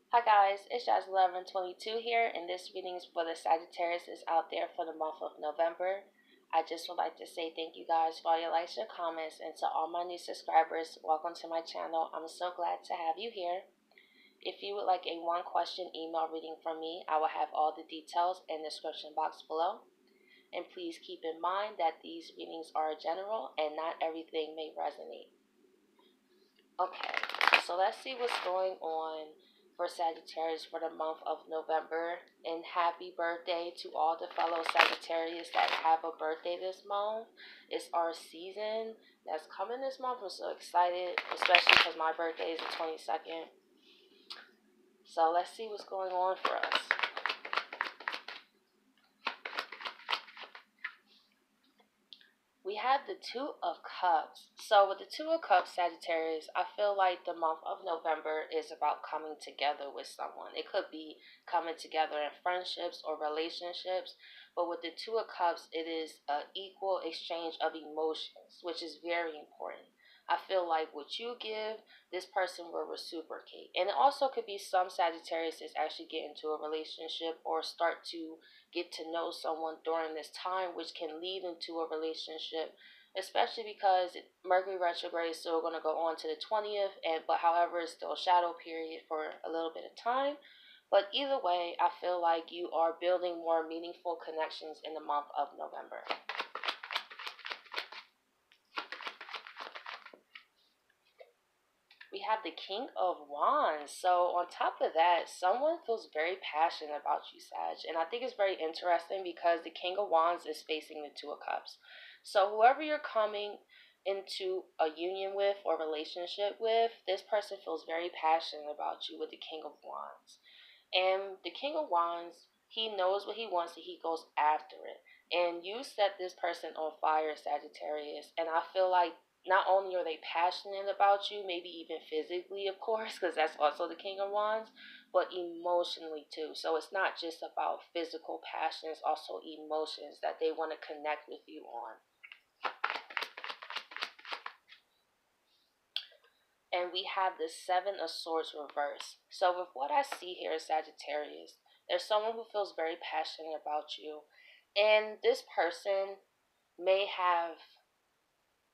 Hi guys, it's Jasmine 22 here, and this reading is for the Sagittarius is out there for the month of November. I just would like to say thank you guys for all your likes, your comments, and to all my new subscribers, welcome to my channel. I'm so glad to have you here. If you would like a one question email reading from me, I will have all the details in the description box below. And please keep in mind that these readings are general and not everything may resonate. Okay, so let's see what's going on for Sagittarius for the month of November. And happy birthday to all the fellow Sagittarius that have a birthday this month. It's our season that's coming this month. I'm so excited, especially because my birthday is the 22nd. So let's see what's going on for us. We have the Two of Cups. So with the Two of Cups, Sagittarius, I feel like the month of November is about coming together with someone. It could be coming together in friendships or relationships. But with the Two of Cups, it is an equal exchange of emotions, which is very important. I feel like what you give, this person will reciprocate. And it also could be some Sagittarius is actually get into a relationship or start to get to know someone during this time, which can lead into a relationship, especially because Mercury retrograde is still going to go on to the 20th, but however, it's still a shadow period for a little bit of time. But either way, I feel like you are building more meaningful connections in the month of November. We have the King of Wands. So on top of that, someone feels very passionate about you, Sag. And I think it's very interesting because the King of Wands is facing the Two of Cups. So whoever you're coming into a union with or relationship with, this person feels very passionate about you with the King of Wands. And the King of Wands, he knows what he wants and he goes after it. And you set this person on fire, Sagittarius. And I feel like not only are they passionate about you, maybe even physically, of course, because that's also the King of Wands, but emotionally too. So it's not just about physical passion, it's also emotions that they want to connect with you on. And we have the Seven of Swords reversed. So with what I see here, Sagittarius, there's someone who feels very passionate about you. And this person may have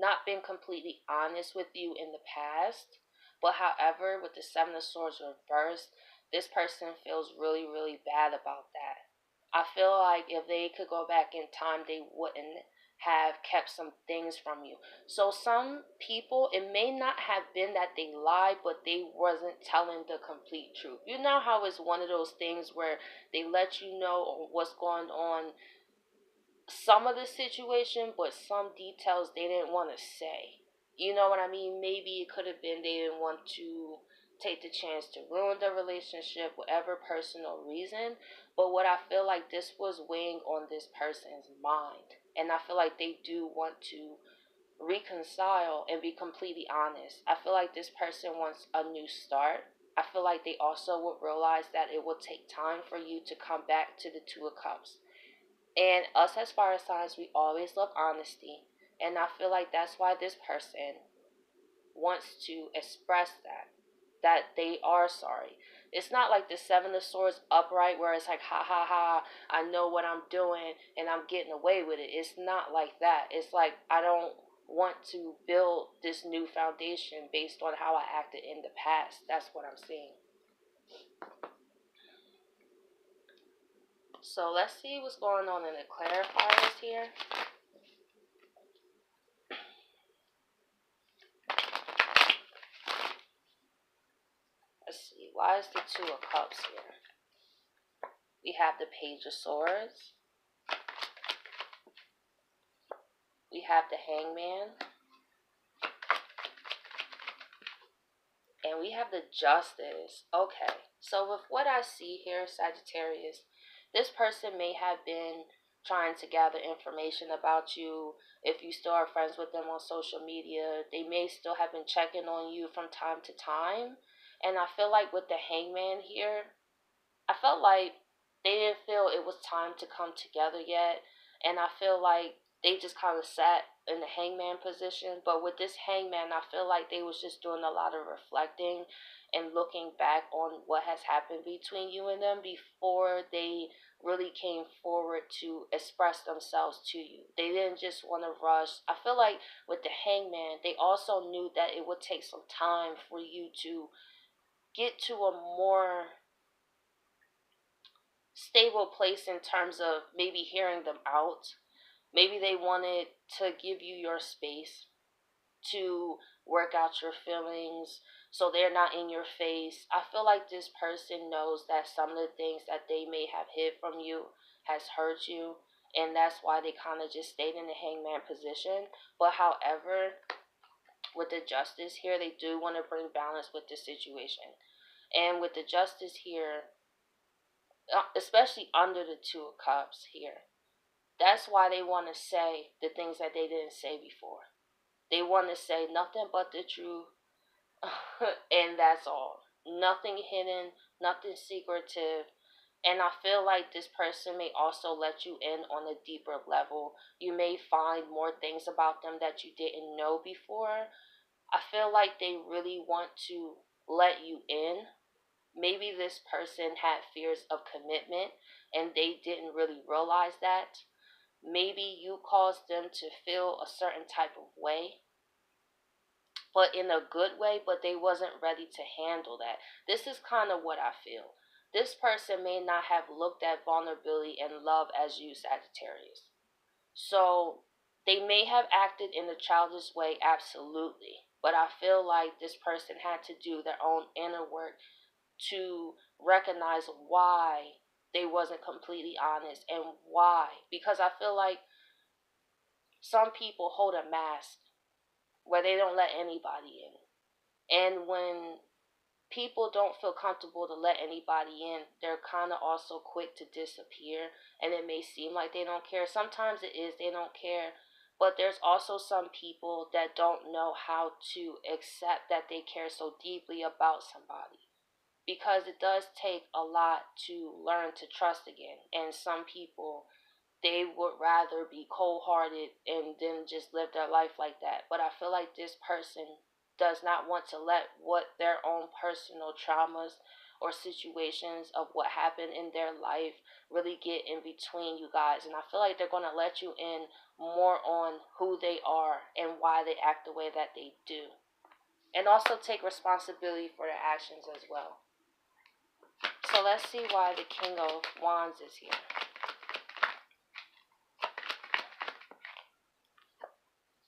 not been completely honest with you in the past. But however, with the Seven of Swords reversed, this person feels really, really bad about that. I feel like if they could go back in time, they wouldn't have kept some things from you. So some people, it may not have been that they lied, but they wasn't telling the complete truth. You know how it's one of those things where they let you know what's going on some of the situation, but some details they didn't want to say. You know what I mean? Maybe it could have been they didn't want to take the chance to ruin the relationship, whatever personal reason. But what I feel like this was weighing on this person's mind. And I feel like they do want to reconcile and be completely honest. I feel like this person wants a new start. I feel like they also would realize that it will take time for you to come back to the Two of Cups. And us as fire signs, we always love honesty. And I feel like that's why this person wants to express that they are sorry. It's not like the Seven of Swords upright where it's like, ha ha ha, I know what I'm doing and I'm getting away with it. It's not like that. It's like, I don't want to build this new foundation based on how I acted in the past. That's what I'm seeing. So let's see what's going on in the clarifiers here. Let's see, why is the Two of Cups here? We have the Page of Swords. We have the Hangman. And we have the Justice. Okay, so with what I see here, Sagittarius, this person may have been trying to gather information about you. If you still are friends with them on social media, they may still have been checking on you from time to time. And I feel like with the Hangman here, I felt like they didn't feel it was time to come together yet. And I feel like they just kind of sat in the hangman position. But with this hangman, I feel like they was just doing a lot of reflecting and looking back on what has happened between you and them before they really came forward to express themselves to you. They didn't just want to rush. I feel like with the hangman, they also knew that it would take some time for you to get to a more stable place in terms of maybe hearing them out. Maybe they wanted to give you your space to work out your feelings so they're not in your face. I feel like this person knows that some of the things that they may have hid from you has hurt you, and that's why they kind of just stayed in the hangman position. But however, with the justice here, they do want to bring balance with the situation. And with the justice here, especially under the Two of Cups here, that's why they want to say the things that they didn't say before. They want to say nothing but the truth, and that's all. Nothing hidden, nothing secretive. And I feel like this person may also let you in on a deeper level. You may find more things about them that you didn't know before. I feel like they really want to let you in. Maybe this person had fears of commitment and they didn't really realize that. Maybe you caused them to feel a certain type of way, but in a good way, but they wasn't ready to handle that. This is kind of what I feel. This person may not have looked at vulnerability and love as you, Sagittarius. So they may have acted in a childish way, absolutely. But I feel like this person had to do their own inner work to recognize why they wasn't completely honest and why. Because I feel like some people hold a mask where they don't let anybody in. And when people don't feel comfortable to let anybody in, they're kind of also quick to disappear. And it may seem like they don't care. Sometimes it is they don't care. But there's also some people that don't know how to accept that they care so deeply about somebody. Because it does take a lot to learn to trust again. And some people, they would rather be cold hearted and then just live their life like that. But I feel like this person does not want to let what their own personal traumas or situations of what happened in their life really get in between you guys. And I feel like they're going to let you in more on who they are and why they act the way that they do. And also take responsibility for their actions as well. So let's see why the King of Wands is here.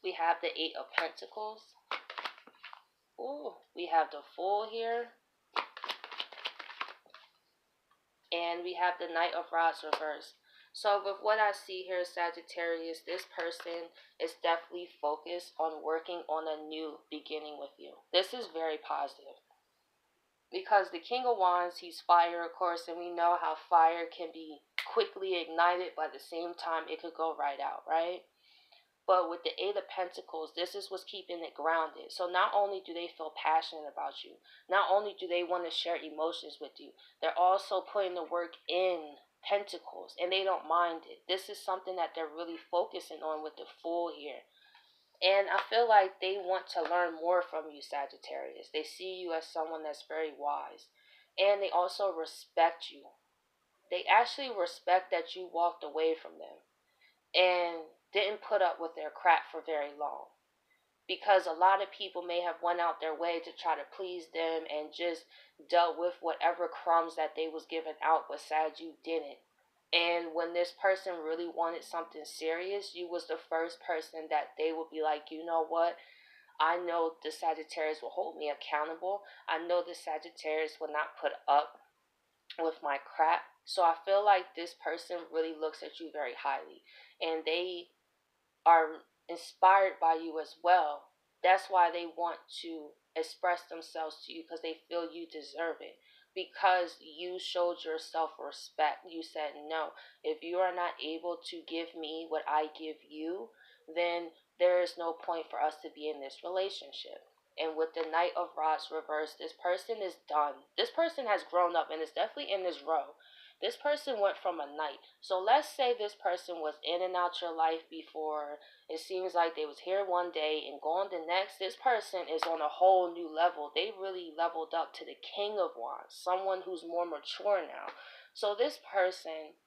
We have the Eight of Pentacles. Ooh, we have the Fool here. And we have the Knight of Rods reversed. So with what I see here, Sagittarius, this person is definitely focused on working on a new beginning with you. This is very positive. Because the King of Wands, he's fire, of course, and we know how fire can be quickly ignited, but at the same time, it could go right out, right? But with the Eight of Pentacles, this is what's keeping it grounded. So not only do they feel passionate about you, not only do they want to share emotions with you, they're also putting the work in Pentacles, and they don't mind it. This is something that they're really focusing on with the Fool here. And I feel like they want to learn more from you, Sagittarius. They see you as someone that's very wise. And they also respect you. They actually respect that you walked away from them and didn't put up with their crap for very long. Because a lot of people may have went out their way to try to please them and just dealt with whatever crumbs that they was given out, but sad you didn't. And when this person really wanted something serious, you was the first person that they would be like, you know what? I know the Sagittarius will hold me accountable. I know the Sagittarius will not put up with my crap. So I feel like this person really looks at you very highly. And they are inspired by you as well. That's why they want to express themselves to you, because they feel you deserve it. Because you showed your self-respect. You said, no, if you are not able to give me what I give you, then there is no point for us to be in this relationship. And with the Knight of Rods reversed, this person is done. This person has grown up and is definitely in this row. This person went from a night. So let's say this person was in and out your life before. It seems like they was here one day and gone the next. This person is on a whole new level. They really leveled up to the King of Wands, someone who's more mature now. So this person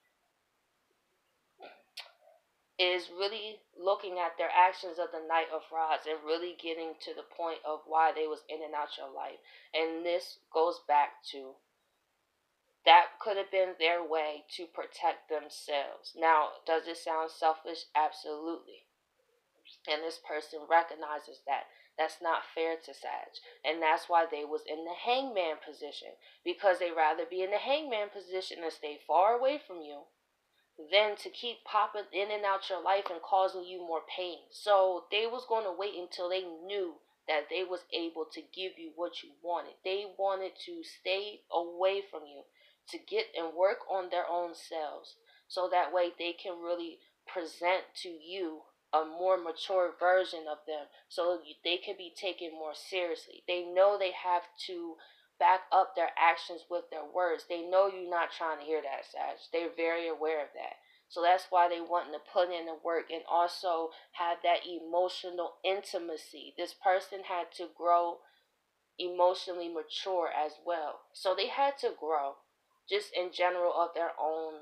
is really looking at their actions of the Knight of Rods and really getting to the point of why they was in and out your life. And this goes back to that could have been their way to protect themselves. Now, does it sound selfish? Absolutely. And this person recognizes that. That's not fair to Sag. And that's why they was in the hangman position. Because they rather be in the hangman position and stay far away from you than to keep popping in and out your life and causing you more pain. So they was going to wait until they knew that they was able to give you what you wanted. They wanted to stay away from you to get and work on their own selves so that way they can really present to you a more mature version of them so they can be taken more seriously. They know they have to back up their actions with their words. They know you're not trying to hear that, Sag. They're very aware of that. So that's why they wanting to put in the work and also have that emotional intimacy. This person had to grow emotionally mature as well. So they had to grow just in general of their own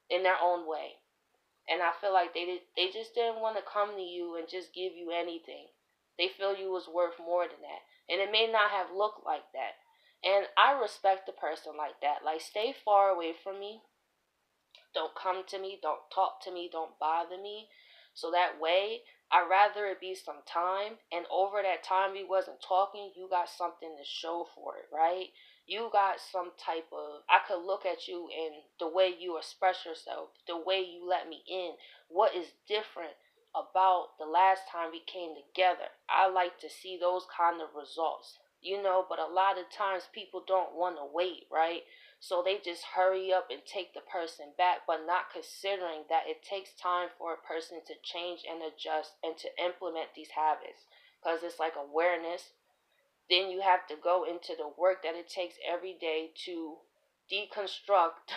in their own way. And I feel like they just didn't want to come to you and just give you anything. They feel you was worth more than that. And it may not have looked like that. And I respect the person like that. Like, stay far away from me. Don't come to me. Don't talk to me. Don't bother me. So that way, I'd rather it be some time. And over that time we wasn't talking, you got something to show for it, right? You got some type of, I could look at you and the way you express yourself, the way you let me in, what is different about the last time we came together. I like to see those kind of results, but a lot of times people don't want to wait, right? So they just hurry up and take the person back, but not considering that it takes time for a person to change and adjust and to implement these habits. Because it's like awareness, then you have to go into the work that it takes every day to deconstruct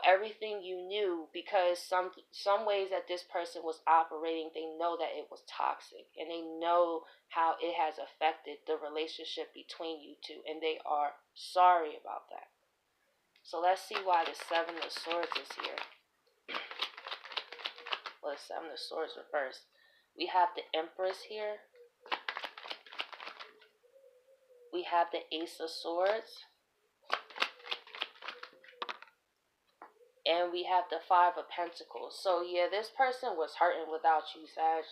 everything you knew, because some ways that this person was operating, they know that it was toxic and they know how it has affected the relationship between you two, and they are sorry about that. So let's see why the Seven of Swords is here. Well, the Seven of Swords reversed. We have the Empress here. We have the Ace of Swords. And we have the Five of Pentacles. So yeah, this person was hurting without you, Sag.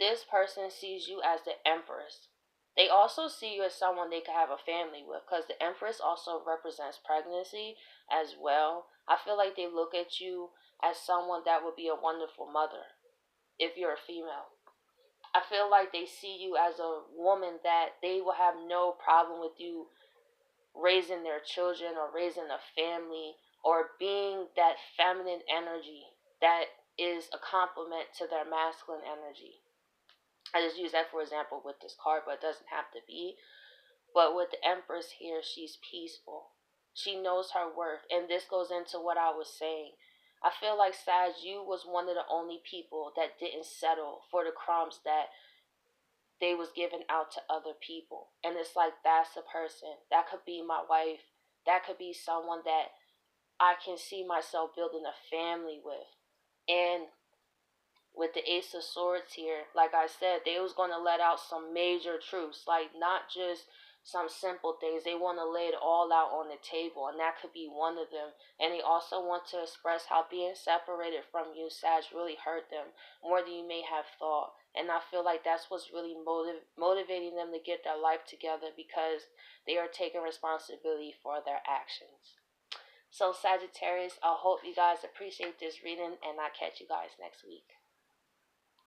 This person sees you as the Empress. They also see you as someone they could have a family with, because the Empress also represents pregnancy as well. I feel like they look at you as someone that would be a wonderful mother if you're a female. I feel like they see you as a woman that they will have no problem with you raising their children or raising a family or being that feminine energy that is a complement to their masculine energy. I just use that for example with this card, but it doesn't have to be. But with the Empress here, she's peaceful. She knows her worth. And this goes into what I was saying. I feel like, Sag, you was one of the only people that didn't settle for the crumbs that they was giving out to other people. And it's like, that's a person. That could be my wife. That could be someone that I can see myself building a family with. And with the Ace of Swords here, like I said, they was going to let out some major truths, like not just some simple things. They want to lay it all out on the table, and that could be one of them. And they also want to express how being separated from you, Sag, really hurt them more than you may have thought. And I feel like that's what's really motivating them to get their life together, because they are taking responsibility for their actions. So Sagittarius, I hope you guys appreciate this reading, and I'll catch you guys next week.